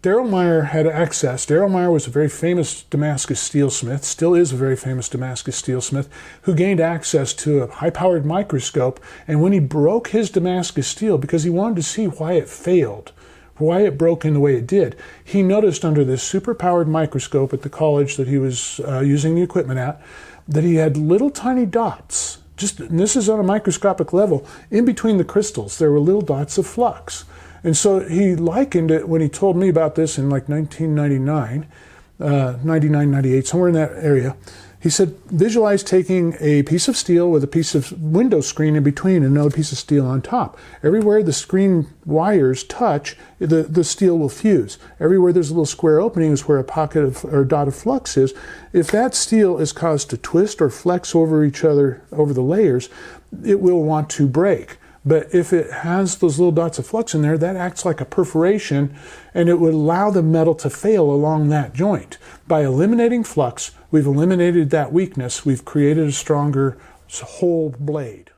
Darrell Meyer had access. Darrell Meyer was a very famous Damascus steelsmith, still is a very famous Damascus steelsmith, who gained access to a high-powered microscope. And when he broke his Damascus steel, because he wanted to see why it failed, why it broke in the way it did, he noticed under this super-powered microscope at the college that he was using the equipment at, that he had little tiny dots, and this is on a microscopic level, in between the crystals, there were little dots of flux. And so he likened it, when he told me about this in like 1999, 99, 98, somewhere in that area, he said, visualize taking a piece of steel with a piece of window screen in between and another piece of steel on top. Everywhere the screen wires touch, the steel will fuse. Everywhere there's a little square opening is where a pocket of, or dot of flux is. If that steel is caused to twist or flex over each other, over the layers, it will want to break. But if it has those little dots of flux in there, that acts like a perforation, and it would allow the metal to fail along that joint. By eliminating flux, we've eliminated that weakness. We've created a stronger whole blade.